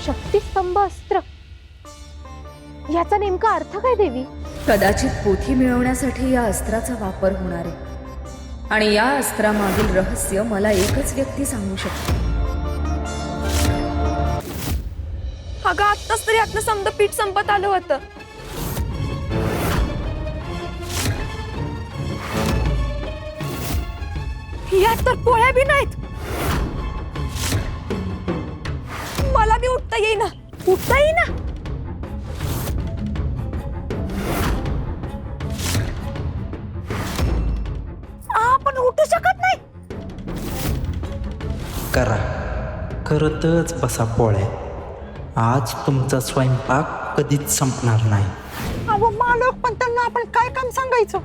शक्तिस्तंभ अस्त्र, याचा नेमका अर्थ काय देवी? कदाचित पोथी मिळवण्यासाठी या अस्त्राचा वापर होणार आहे आणि या अस्त्रामागील रहस्य मला एकच व्यक्ती सांगू शकते. अगं आत्ताच तरी आपलं समद पीठ संपत आलं होतं. यात तर पोळ्या बी नाहीत. मला बी उठता येईना. उठता येईना. आपण उठू शकत नाही. करा, करतच बसा पोळ्या. आज तुमचा स्वयंपाक कधीच संपणार नाही. अहो मालक, पण त्यांना आपण काय काम सांगायचं?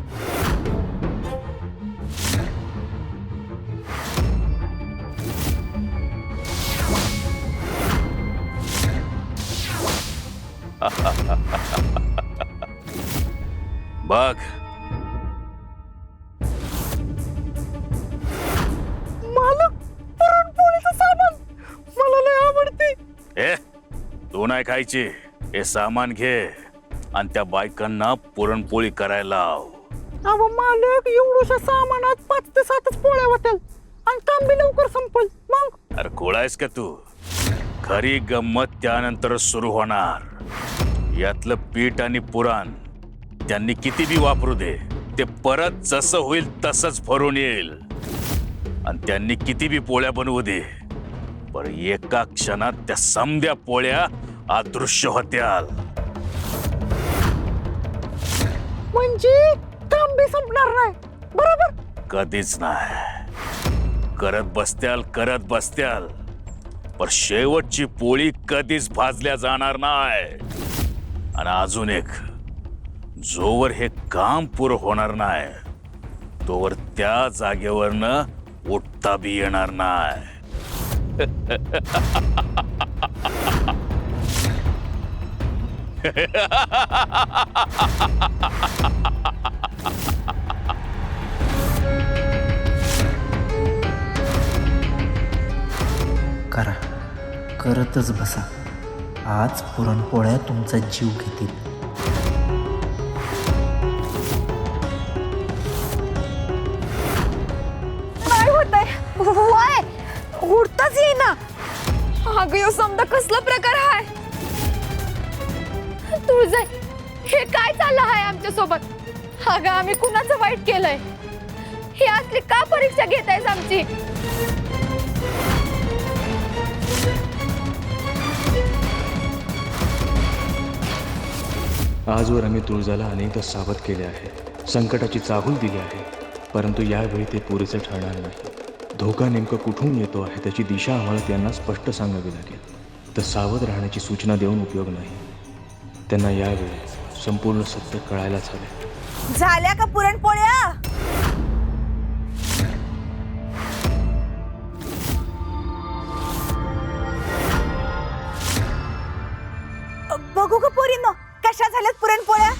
बघ, मालक, पुरणपोळीचं सामान मला लय आवडते. ए तू नाही खायची. हे सामान घे आणि त्या बायकांना पुरणपोळी करायला लाव. अहो मालक, एवढ्याशा सामानात 5 ते 7च पोळ्या होतील आणि काम बी लवकर संपल. मग अरे खोळायस का तू? खरी गंमत त्यानंतर सुरू होणार. यातलं पीठ आणि पुराण त्यांनी किती बी वापरू दे, ते परत जसं होईल तसंच भरून येईल. आणि त्यांनी किती बी पोळ्या बनवू दे, पण एका क्षणात त्या समद्या पोळ्या अदृश्य होत्याल. म्हणजे काम बी संपणार नाही, बरोबर? कधीच नाही. करत बसत्याल, पण शेवटची पोळी कधीच भाजल्या जाणार नाही. आणि अजून एक, जोवर हे काम पुरं होणार नाही तोवर त्या जागेवरनं उठता बी येणार नाही. करा, करतच बसा. आज पुरणपोळ्या तुमचा जीव घेतील. काय होतंय? वाय उठताच येईना. अगं यो समजा कसला प्रकार आहे? तुळजाई, हे काय चाललं आहे आमच्या सोबत? अगं आम्ही कुणाचं वाईट केलंय? ही असली का परीक्षा घेतायस आमची? आजवर आम्ही तुळजाला अनेकदा सावध केले आहे, संकटाची चाहूल दिली आहे, परंतु यावेळी ते पुरेसे ठरणार नाही. धोका नेमका कुठून येतो आहे त्याची दिशा आम्हाला त्यांना स्पष्ट सांगावी लागेल. तर सावध राहण्याची सूचना देऊन उपयोग नाही. त्यांना यावेळी संपूर्ण सत्य कळायलाच हवे. झाल्या का पुरणपोळ्या? बघू का पोरींनो, कशा झाल्यात पुरणपोळ्या?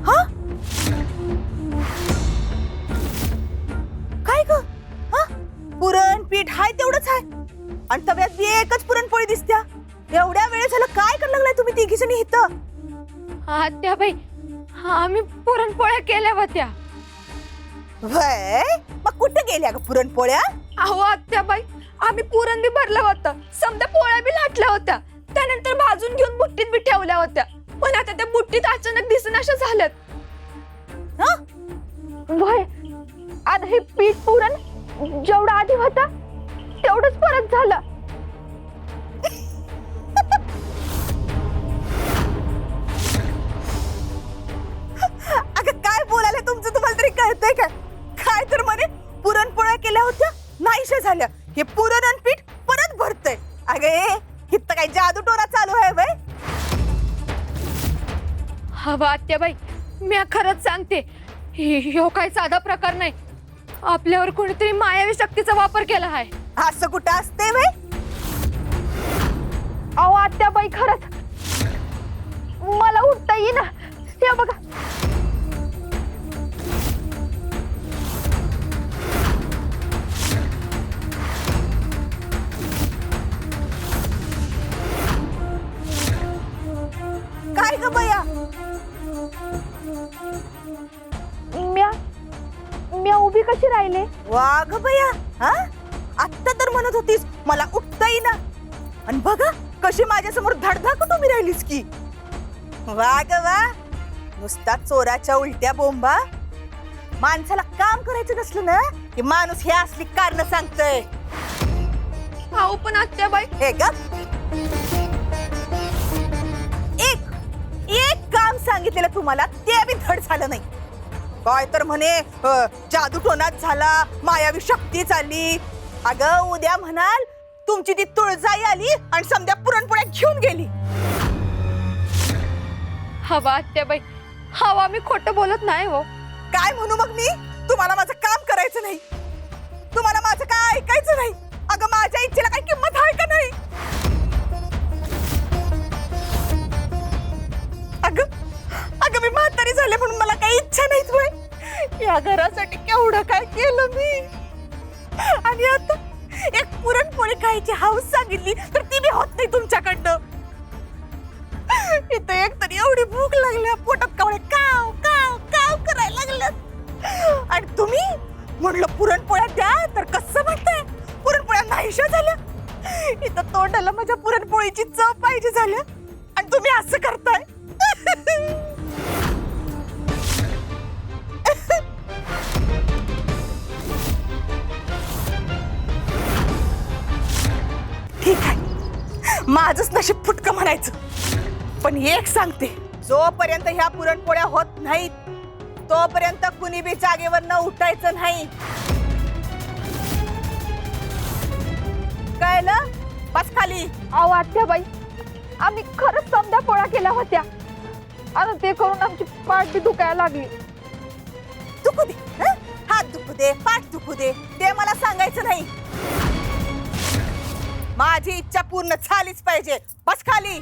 हा? काय ग? हा? पुरण पीठ हाय तेवढंच आहे आणि तव्यात बी एकच पुरणपोळी दिसत्या. एवढ्या वेळ झालं काय करायला लागलाय तुम्ही तिघी जणी इथं? आत्याबाई, आम्ही पुरणपोळ्या केल्या होत्या. व्हय, मग कुठे गेल्या ग पुरणपोळ्या? अहो आत्याबाई, आम्ही पुरण बी भरलं होतं, समजा पोळ्या बी लाटल्या होत्या, त्यानंतर भाजून घेऊन बुट्टीत बी ठेवल्या होत्या. पण आता त्या बुट्टीत अचानक दिसनाशा झाल्यात. व्हय, आता हे पीठ पुरण जेवढं आधी होता तेवढंच परत झालं. अगं काय बोलायला तुमचं तुम्हाला तरी कळतंय का? काय तर म्हणे पुरणपोळ्या केल्या होत्या नाहीशा झाल्या, हे पुरण आणि पीठ परत भरतय. अगे इथं काय जादू टोरा चालू आहे बाई? हवा आत्याबाई, मी खरंच सांगते, ह्यो काय साधा प्रकार नाही. आपल्यावर कोणीतरी मायावी शक्तीचा वापर केला आहे. असं कुठं असते बाई? अहो आत्याबाई, खरंच मला उठता येईना. हे बघा. उभी कशी राहिले? वाघ बया, हा आत्ता तर म्हणत होतीस मला उठता येईना, आणि बघा कशी माझ्या समोर धडधाकट उभी राहिलीस की. वाघ वा, नुसता चोराच्या उलट्या बोंबा. माणसाला काम करायचं नसलं ना की माणूस हे असली कारण सांगतय. अहो पण आत्याबाई, हे ग, एक काम सांगितलेलं तुम्हाला ते बी धड झालं नाही. काय तर म्हणे जादू टोनात झाला, मायावी शक्ती चालली. अगं उद्या म्हणाल तुमची ती तुळजाई आली आणि समद्या पुरणपोळ्या घेऊन गेली. हवा आत्याबाई, हवा, मी खोटं बोलत नाही हो. काय म्हणू मग मी? तुम्हाला माझं काम करायचं नाही, तुम्हाला माझं काय ऐकायचं नाही. अगं माझ्या इच्छेला काही किंमत आहे का नाही? अगं मी म्हातारी झाले म्हणून मला काही इच्छा नाहीत होय. या घरासाठी केवढं काय केलं मी, आणि आता एक पुरणपोळी खायची हौस सांगितली तर ती बी होत नाही तुमच्याकडनं. इथं एक तरी एवढी भूक लागल्या, पोटात कावळे काव काव काव करायला लागल्यात, आणि तुम्ही म्हणलं पुरणपोळ्या द्या तर कसं म्हणताय पुरणपोळ्या नाहीशा झाल्या. इथं तोंडाला माझ्या पुरणपोळीची चव पाहिजे झाल्या, आणि तुम्ही असं करताय. ठीक आहे, माझंच नशीब फुटकं म्हणायचं. पण एक सांगते, जोपर्यंत ह्या पुरणपोळ्या होत नाहीत तोपर्यंत कुणी बी जागेवर न उठायचं नाही. कळलं? बस खाली. अहो आत्याबाई, आम्ही खरंच समद्या पोळ्या केल्या होत्या, आणि ते करून आमची पाठ बी दुखायला लागली. दुखू दे, हं? हात दुखू दे, पाठ दुखू दे, ते मला सांगायचं नाही. माझी इच्छा पूर्ण झालीच पाहिजे. बस खाली.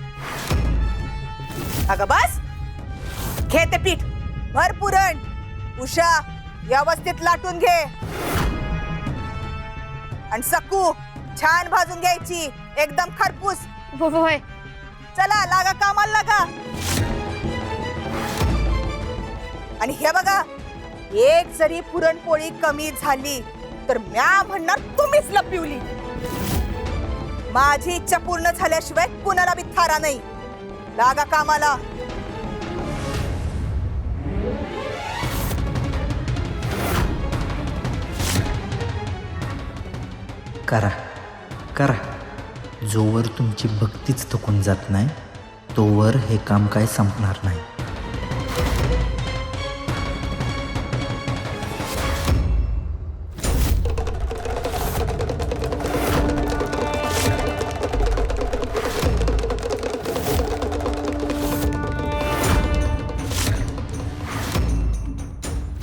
अगं बस, घे ते पीठ, भर पुरण. उषा, व्यवस्थित लाटून घे, आणि सकू छान भाजून घ्यायची, एकदम खरपूस. होय. चला लागा, कामाला लागा. आणि हे बघा, एक जरी पुरणपोळी कमी झाली तर म्या म्हणणार तुम्हीच लपविली. माझी इच्छा पूर्ण झाल्याशिवाय कुणाला बी थारा नाही. लागा कामाला. करा करा, जोवर तुमची भक्तीच थकून जात नाही तोवर हे काम काय संपणार नाही.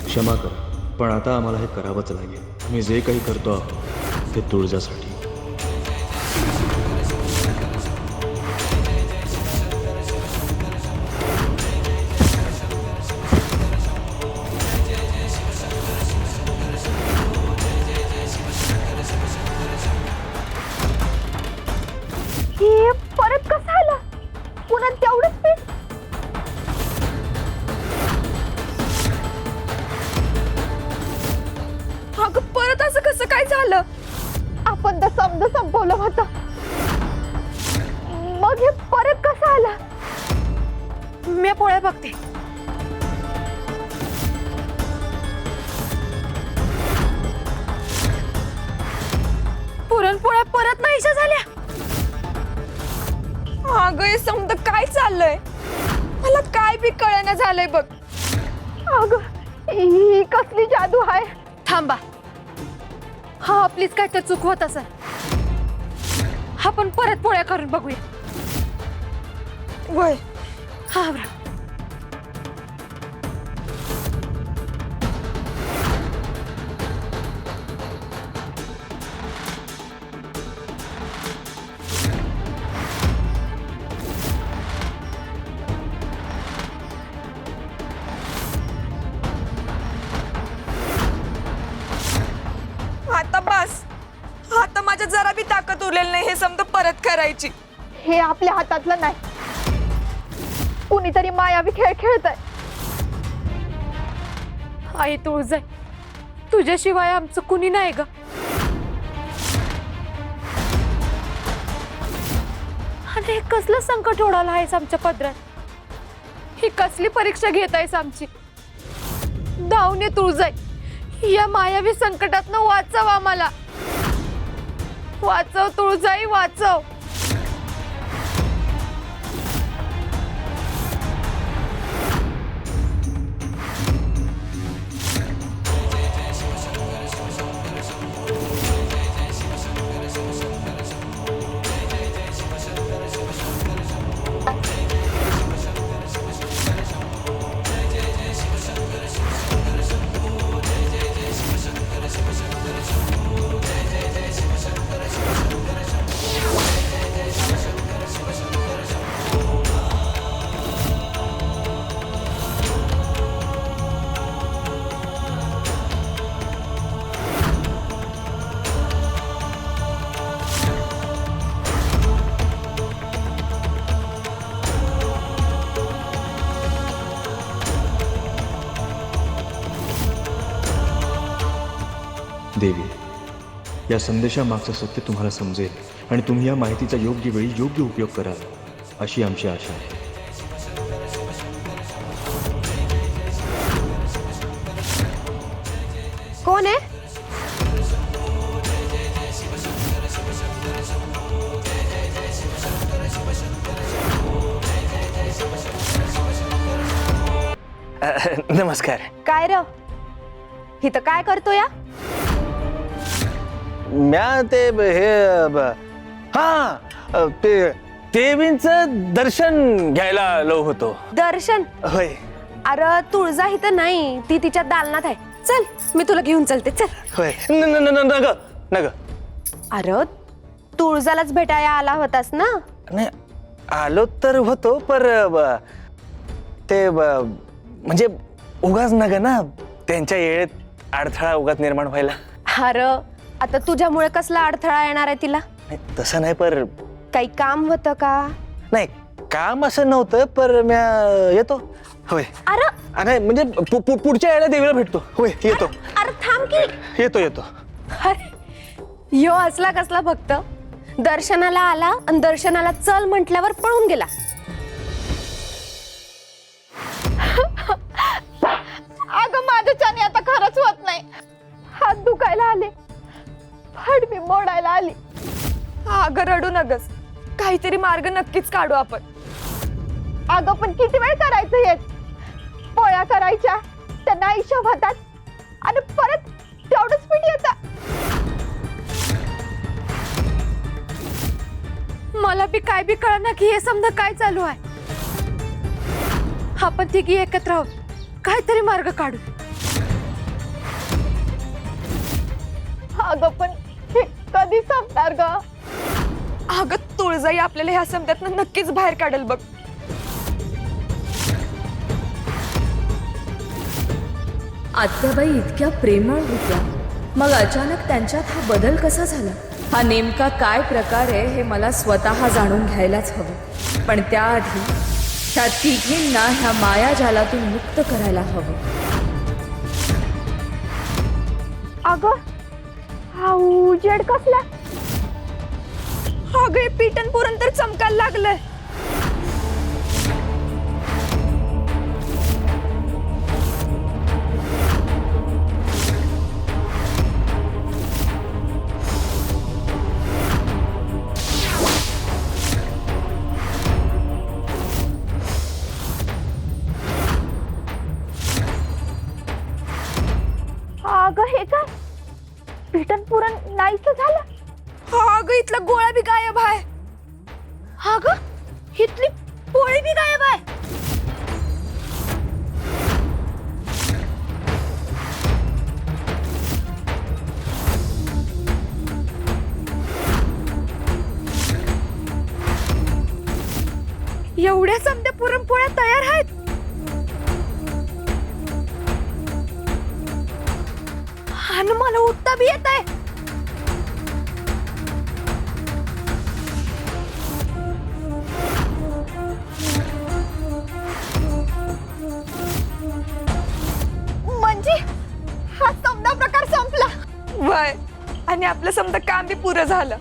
क्षमा कर, पण आता आम्हाला हे करावंच लागेल. मी जे काही करतो आहोत ते तुळजासाठी. हे परत कसं आलं? पुन्हा तेवढंच पीठ? अगं परत असं कसं काय झालं? आपण तर समज संपवलं होतं, मग हे परत कसं आलं? मी पोळ्या बघते. पुरणपोळ्या परत नाहीशा झाल्या. अगं हे समज काय चाललंय? मला काय बी कळना झालंय बघ. अगं ही कसली जादू आहे? थांबा, हा आपलीच काय तर चूक होत असेल. आपण परत पोळ्या करून बघूया. वय हा बरं. आता बस, आता माझ्या जरा बी ताकद उरलेली नाही हे समजा परत करायची. हे आपल्या हातातलं नाही. कुणीतरी मायावी खेळ खेळतय. आई तुळजाई, तुझ्याशिवाय आमचं कुणी नाही ग. आणि हे कसलं संकट ओढालं आहेस आमच्या पदरात. ही कसली परीक्षा घेत आहेस आमची. धावून ये तुळजाई, या मायावी संकटातनं वाचव आम्हाला. वाचव तुळजाई, वाचव. देवी, या संदेशामागचं सत्य तुम्हाला समजेल आणि तुम्ही या माहितीचा योग्य वेळी योग्य उपयोग कराल अशी आमची आशा आहे. कोण आहे? नमस्कार. काय र? इथं काय करतो या? म्या ते ते देवींचं दर्शन घ्यायला आलो होतो. दर्शन? होय. अरे तुळजा इथं नाही, ती तिच्या दालनात आहे. चल मी तुला घेऊन चलते. चल. होय. नग नग. अरे तुळजालाच भेटायला आला होतास ना? नाही आलो तर होतो, पर ते म्हणजे उगाच नग ना, त्यांच्या येळेत अडथळा उगाच निर्माण व्हायला. अरे आता तुझ्यामुळे कसला अडथळा येणार आहे तिला? नाही, तसं नाही, पर काही काम होतं का? नाही काम असं नव्हतं, पर म्या येतो. होय. अरे म्हणजे पुढच्या वेळेला देवीला भेटतो. होय येतो. अरे थांब की. येतो. अरे यो असला कसला भक्त, दर्शनाला आला आणि दर्शनाला चल म्हटल्यावर पळून गेला. अगं माझ्याच्याने आता खरंच होत नाही. हात दुखायला आले, फडबी मोडायला आली. अगं रडू नगस, काहीतरी मार्ग नक्कीच काढू आपण. अगं पण किती वेळ करायचं हेच? पोळ्या करायच्या, त्यांना हिशोब होतात आणि परत तेवढंच पीठ येतं. मला बी काय बी कळना की हे समजा काय चालू आहे. आपण तिघी एकत्र आहोत, काहीतरी मार्ग काढू. अगं पण हे कधी संपणार ग? अगं तुळजाई आपल्याला ह्या समजातनं नक्कीच बाहेर काढेल बघ. आत्याबाई इतक्या प्रेमळ होत्या, मग अचानक त्यांच्यात हा बदल कसा झाला? हा नेमका काय प्रकार आहे हे मला स्वतः जाणून घ्यायलाच हवं. पण त्याआधी ह्या तिघींना ह्या मायाजालातून मुक्त करायला हवं. अगं हा उजेड कसला? अगं पीठन पुरण तर चमकायला लागलंय. अगं हे काय? पीठन पुरण नाहीच झालं. अगं इथला गोळा बी गायब आहे. अगं इथली पोळी बी गायब आहे. एवढ्या समध्या पुरणपोळ्या तयार आहेत. आणि मला उठता बी येत आहे. म्हणजे हा समजा प्रकार आपलं समजा काम बी पुरं झालं.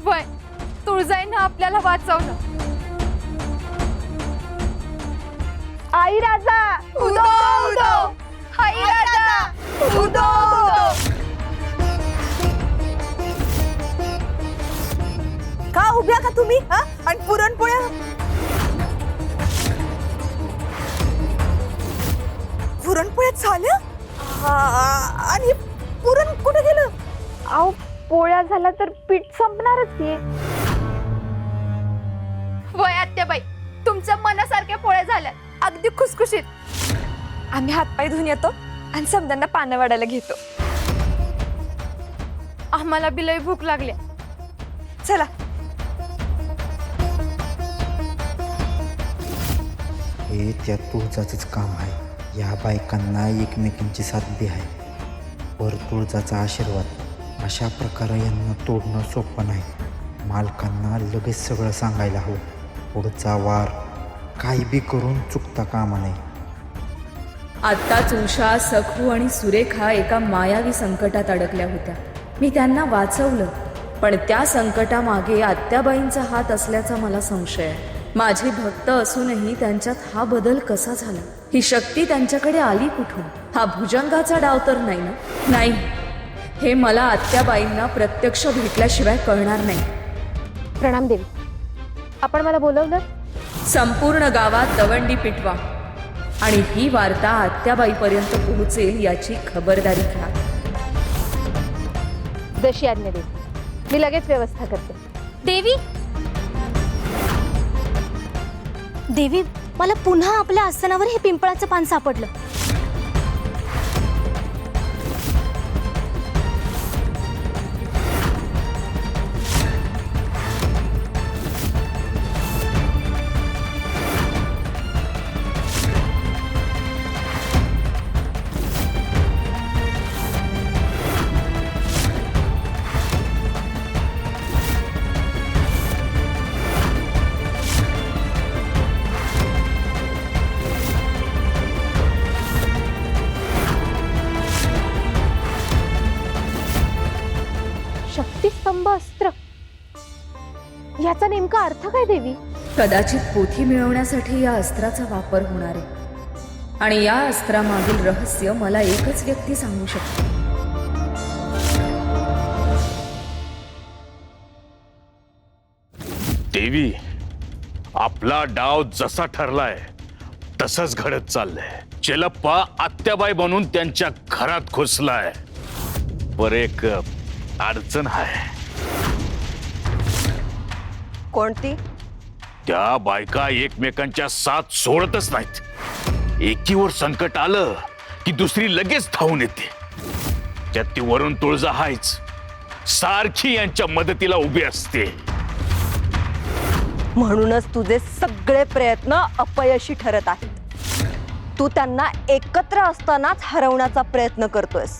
वय तुळजाईनं आपल्याला वाचवलं. आई राजा उदो उदो, आई राजा उदो उदो. का उभ्या का तुम्ही हा? आणि पुरणपोळ्या पुरणपोळ्या झाल्या आणि पुरण कुठे गेलं? अहो पोळ्या झाला तर पीठ संपणारच की. वय आत्याबाई तुमच्या मनासारख्या पोळ्या झाल्या अगदी खुसखुशीत. आम्ही हातपाय धुवून येतो आणि समजांना पानं वाढायला घेतो. आम्हाला बी लई भूक लागली. चला. हे त्या तुळजाचंच काम आहे. या बायकांना एकमेकींची साथ बी आहे. वर तुळजाचा आशीर्वाद. अशा प्रकारे यांना तोडणं सोपं नाही. मालकांना लगेच सगळं सांगायला हवं. पुढचा वार काही बी करून चुकता कामा नये. आत्ताच उषा, सखू आणि सुरेखा एका मायावी संकटात अडकल्या होत्या. मी त्यांना वाचवलं, पण त्या संकटामागे आत्याबाईंचा हात असल्याचा मला संशय आहे. माझे भक्त असूनही त्यांच्यात हा बदल कसा झाला? ही शक्ती त्यांच्याकडे आली कुठून? हा भुजंगाचा डाव तर नाही ना? नाही, हे मला आत्याबाईंना प्रत्यक्ष भेटल्याशिवाय कळणार नाही. प्रणाम देवी. आपण मला बोलवलं? संपूर्ण गावात दवंडी पिटवा आणि ही वार्ता आत्याबाईपर्यंत पोहोचेल याची खबरदारी घ्या. जशी आज्ञा देवी. मी लगेच व्यवस्था करते. देवी देवी मला पुन्हा आपल्या आसनावर हे पिंपळाचं पान सापडलं. शक्तिस्तंभ अस्त्र याचा नेमका अर्थ काय देवी? कदाचित पोथी मिळवण्यासाठी या अस्त्राचा वापर होणार आहे आणि या अस्त्रामागील रहस्य मला एकच व्यक्ती सांगू शकते. देवी, आपला डाव जसा ठरलाय तसंच घडत चाललंय. चेलप्पा आत्याबाई बनून त्यांच्या घरात घुसलाय. पर एक अडचण आहे. कोणती? त्या बायका एकमेकांच्या साथ सोडतच नाहीत. एकीवर संकट आलं की दुसरी लगेच धावून येते. त्यात ती वरून तुळजा हायच, सारखी यांच्या मदतीला उभी असते. म्हणूनच तुझे सगळे प्रयत्न अपयशी ठरत आहेत. तू त्यांना एकत्र असतानाच हरवण्याचा प्रयत्न करतोयस.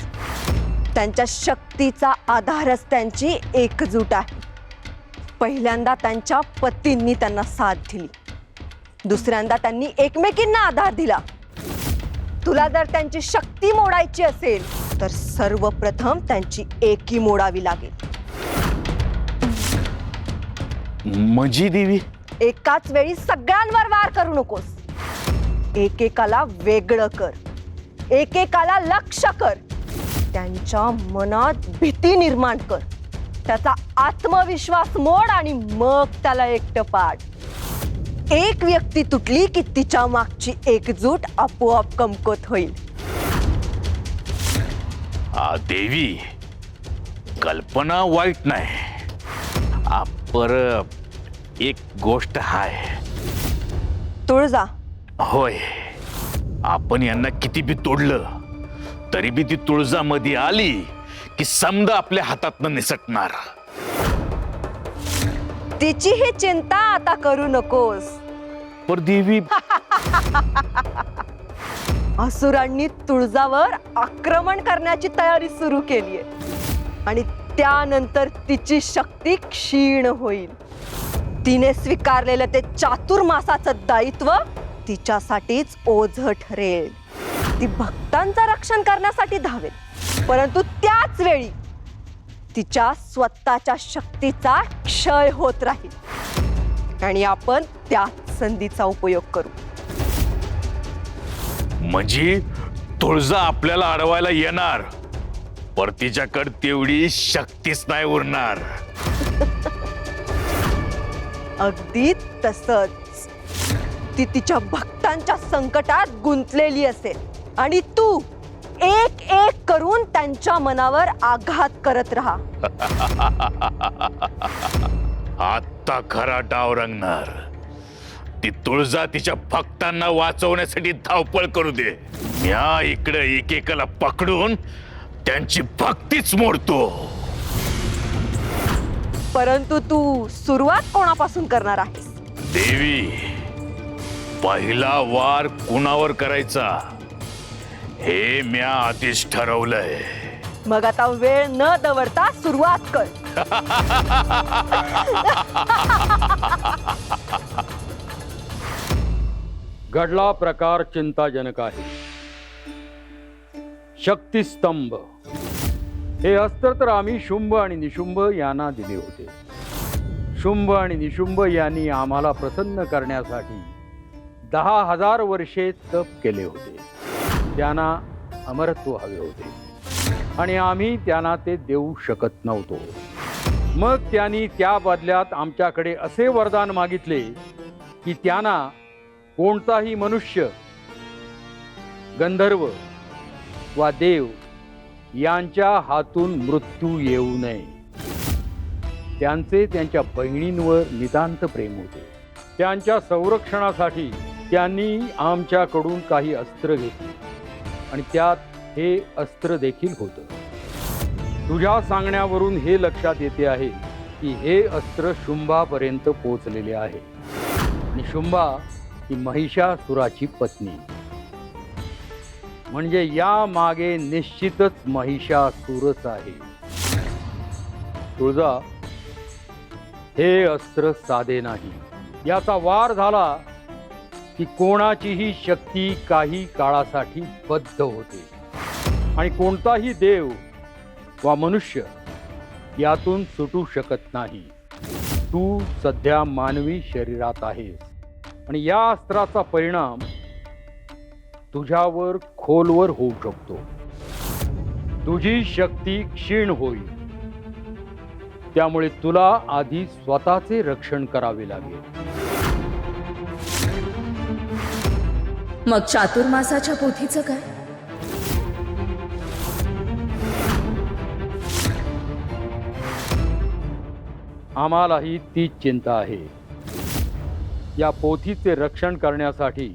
त्यांच्या शक्तीचा आधारच त्यांची एकजूट आहे. पहिल्यांदा त्यांच्या पतींनी त्यांना साथ दिली, दुसऱ्यांदा त्यांनी एकमेकींना आधार दिला. तुला जर त्यांची शक्ती मोडायची असेल तर सर्वप्रथम त्यांची एकी मोडावी लागेल. म्हणजे देवी? एकाच वेळी सगळ्यांवर वार करू नकोस. एकेकाला वेगळं कर, एकेकाला लक्ष्य कर. त्यांच्या मनात भीती निर्माण कर, त्याचा आत्मविश्वास मोड आणि मग त्याला एकटं पाड. एक व्यक्ती तुटली की तिच्या मागची एकजूट आपोआप कमकुवत होईल. देवी, कल्पना वाईट नाही, पर एक गोष्ट हाय. तुळजा? होय, आपण यांना किती बी तोडलं तरी बी ती तुळजा मध्ये आली की समजा आपल्या हातातनं निसटणार. तिची ही चिंता आता करू नकोस. पर देवी, असुरांनी तुळजावर आक्रमण करण्याची तयारी सुरू केली आहे आणि त्यानंतर तिची शक्ती क्षीण होईल. तिने स्वीकारलेलं ते चातुर्मासाचं दायित्व तिच्यासाठीच ओझं ठरेल. ती भक्तांचं रक्षण करण्यासाठी धावेल, परंतु त्याच वेळी तिच्या स्वतःच्या शक्तीचा क्षय होत राहील आणि आपण त्याच संधीचा उपयोग करू. म्हणजे तुळजा आपल्याला अडवायला येणार, पर तिच्याकडे तेवढी शक्तीच नाही उरणार. अगदी तसंच. ती तिच्या भक्तांच्या संकटात गुंतलेली असेल आणि तू एक एक करून त्यांच्या मनावर आघात करत राहा. आता खरा डाव रंगणार. ती तुळजा तिच्या भक्तांना वाचवण्यासाठी धावपळ करू दे. म्या इकडे एकेकाला पकडून त्यांची भक्तीच मोडतो. परंतु तू सुरुवात कोणापासून करणार आहेस? देवी, पहिला वार कुणावर करायचा हे म्या आधीच ठरवलंय. मग आता वेळ न दवडता सुरुवात कर. घडला प्रकार चिंताजनक आहे. शक्तिस्तंभ हे अस्त्र तर आम्ही शुंभ आणि निशुंभ यांना दिले होते. शुंभ आणि निशुंभ यांनी आम्हाला प्रसन्न करण्यासाठी 10,000 वर्षे तप केले होते. त्यांना अमरत्व हवे होते आणि आम्ही त्यांना ते देऊ शकत नव्हतो. मग त्यांनी त्या बदल्यात आमच्याकडे असे वरदान मागितले की त्यांना कोणताही मनुष्य, गंधर्व वा देव यांच्या हातून मृत्यू येऊ नये. त्यांचे त्यांच्या बहिणींवर नितांत प्रेम होते. त्यांच्या संरक्षणासाठी त्यांनी आमच्याकडून काही अस्त्र घेतली आणि त्यात हे अस्त्र देखील होतं. तुझ्या सांगण्यावरून हे लक्षात येते आहे की हे अस्त्र शुंभापर्यंत पोहोचलेले आहे आणि शुंभा ही महिषासुराची पत्नी. म्हणजे या मागे निश्चितच महिषासुरच आहे. तुळजा, हे अस्त्र साधे नाही. याचा वार झाला की कोणाचीही शक्ती काही काळासाठी बद्ध होते आणि कोणताही देव वा मनुष्य यातून सुटू शकत नाही. तू सध्या मानवी शरीरात आहेस आणि या अस्त्राचा परिणाम तुझ्यावर खोलवर होऊ शकतो. तुझी शक्ती क्षीण होईल. त्यामुळे तुला आधी स्वतःचे रक्षण करावे लागेल. मग चातुर्मासाच्या पोथीचं काय? आम्हालाही तीच चिंता आहे. या पोथीचे रक्षण करण्यासाठी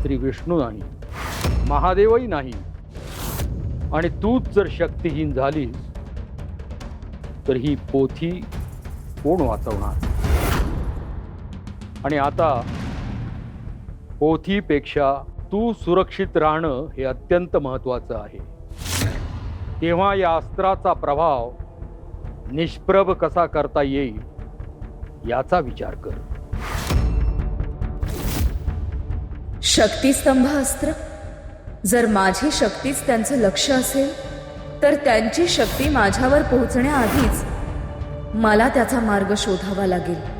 श्री विष्णू नाही, महादेवही नाही आणि तूच जर शक्तिहीन झालीस तर ही पोथी कोण वाचवणार? आणि आता पोथीपेक्षा तू सुरक्षित राहणं हे अत्यंत महत्त्वाचं आहे. तेव्हा या अस्त्राचा प्रभाव निष्प्रभ कसा करता येईल याचा विचार कर. शक्तिस्तंभ अस्त्र? जर माझी शक्तीच त्यांचं लक्ष असेल तर त्यांची शक्ती माझ्यावर पोहोचण्याआधीच मला त्याचा मार्ग शोधावा लागेल.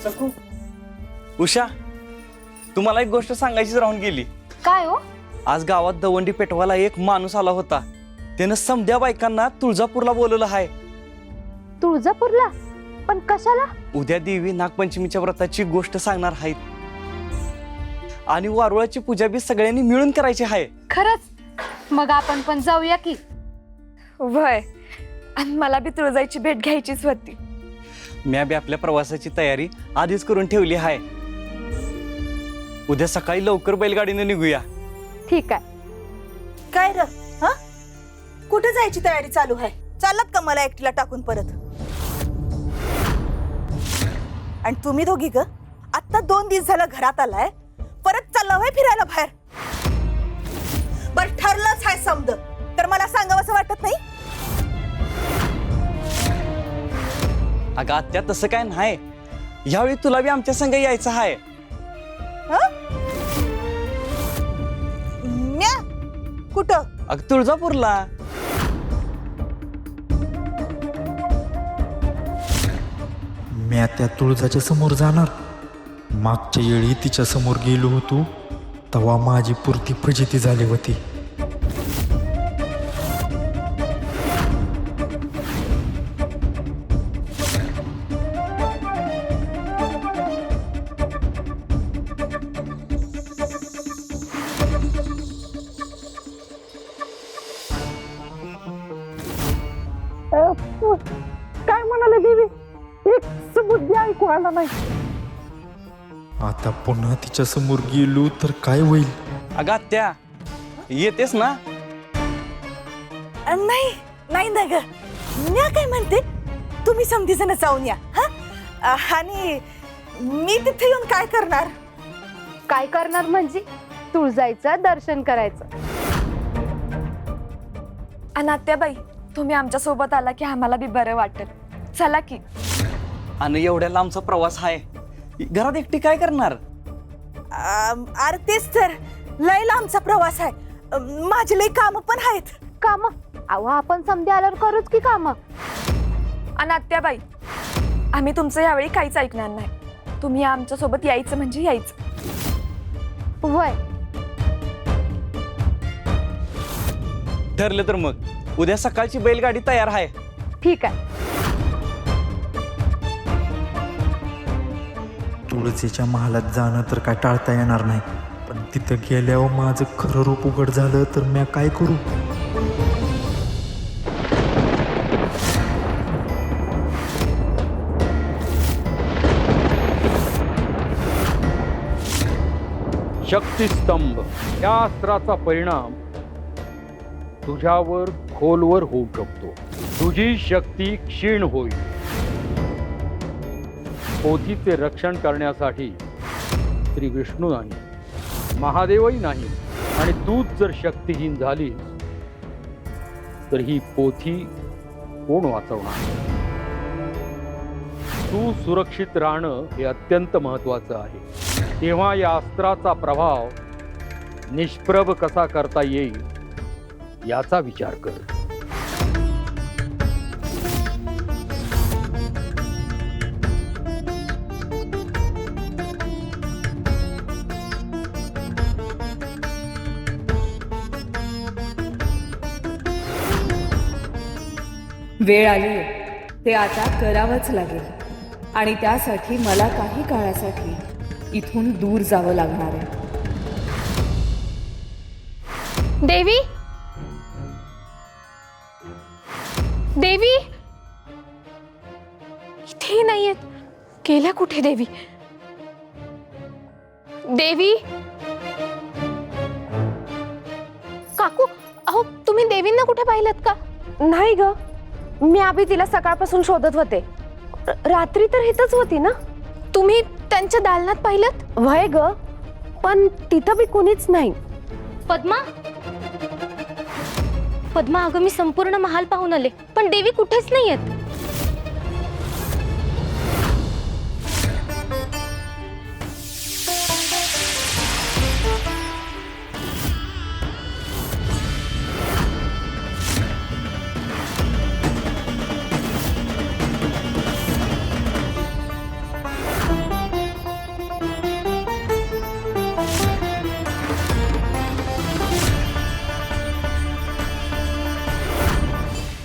सकू, उषा, तुम्हाला एक गोष्ट सांगायचीच राहून गेली. काय हो? आज गावात दवंडी पेटवायला एक माणूस आला होता. त्यानं समध्या बायकांना तुळजापूरला बोलवलं आहे. तुळजापूरला? पण कशाला? उद्या देवी नागपंचमीच्या व्रताची गोष्ट सांगणार आहेत आणि वारुळाची पूजा बी सगळ्यांनी मिळून करायची आहे. खरंच? मग आपण पण जाऊया की. वय, आणि मला बी तुळजाईची भेट घ्यायचीच होती. म्या बी आपल्या प्रवासाची तयारी आधीच करून ठेवली आहे. उद्या सकाळी लवकर बैलगाडीने निघूया. ठीक आहे. काय र? हा, कुठे जायची तयारी चालू आहे? चालत का मला एकटीला टाकून परत? आणि तुम्ही दोघी ग आता 2 दिवस झालं घरात आलाय, परत चालला होय फिरायला बाहेर? बर ठरलंच आहे समज तर मला सांगावं असं वाटत नाही. अगं आत्या तसं काय नाही, यावेळी तुला बी आमच्या संग यायचं आहे. म्या कुठं? अगं तुळजापूरला. म्या त्या तुळजाच्या समोर जाणार. मागच्या वेळी तिच्या समोर गेलो होतो तेव्हा माझी पुरती फजिती झाली होती. काय म्हणाले देवी? एक बुद्धी ऐकू आला नाही. आता पुन्हा तिच्या समोर गेलो तर काय होईल? अगं आत्या येतेस ना? नाही नाही ना ग, म्या काय म्हणते, तुम्ही समधी जण जाऊन या. हा आणि मी तिथे येऊन काय करणार? काय करणार म्हणजे तुळजायचं दर्शन करायचं. अनात्याबाई, तुम्ही आमच्या सोबत आला की आम्हाला बी बरं वाटेल. चला की. आणि एवढ्या लांबचा प्रवास आहे, घरात एकटी काय करणार? अरे तेच तर, लय लांबचा प्रवास आहे, माझे लय काम पण आहेत. काम? अहो आपण समधी आल्यावर करूच की काम. अनात्याबाई, आम्ही तुमचं यावेळी काहीच ऐकणार नाही. तुम्ही आमच्या सोबत यायचं म्हणजे यायचं. वय ठरलं तर मग उद्या सकाळची बैलगाडी तयार आहे. ठीक आहे. तुळशीच्या महालात जाणं तर काय टाळता येणार नाही, पण तिथं गेल्यावर माझं खरं रूप उघड झालं तर मी काय करू? शक्तिस्तंभ या अस्त्राचा परिणाम तुझ्यावर खोलवर होऊ शकतो. तुझी शक्ती क्षीण होईल. पोथीचे रक्षण करण्यासाठी श्री विष्णू नाही, महादेवही नाही, आणि तूच जर शक्तिहीन झालीस तर ही पोथी कोण वाचवणार? तू सुरक्षित राहणं हे अत्यंत महत्वाचं आहे. तेव्हा या अस्त्राचा प्रभाव निष्प्रभ कसा करता येईल याचा विचार कर. वेळ आली, ते आता करावंच लागेल. आणि त्यासाठी मला काही काळासाठी इथून दूर जावं लागणार आहे. देवी, देवी इथे नाहीयेत. गेल्या कुठे देवी? देवी, काकू, अहो तुम्ही देवींना कुठे पाहिलं का? नाही ग, मी आधी तिला सकाळपासून शोधत होते. रात्री तर इथंच होती ना. तुम्ही त्यांच्या दालनात पाहिलं? वय ग, पण तिथं बी कोणीच नाही. पद्मा, पद्मा, अगं मी संपूर्ण महाल पाहून आले, पण देवी कुठेच नाहीयेत.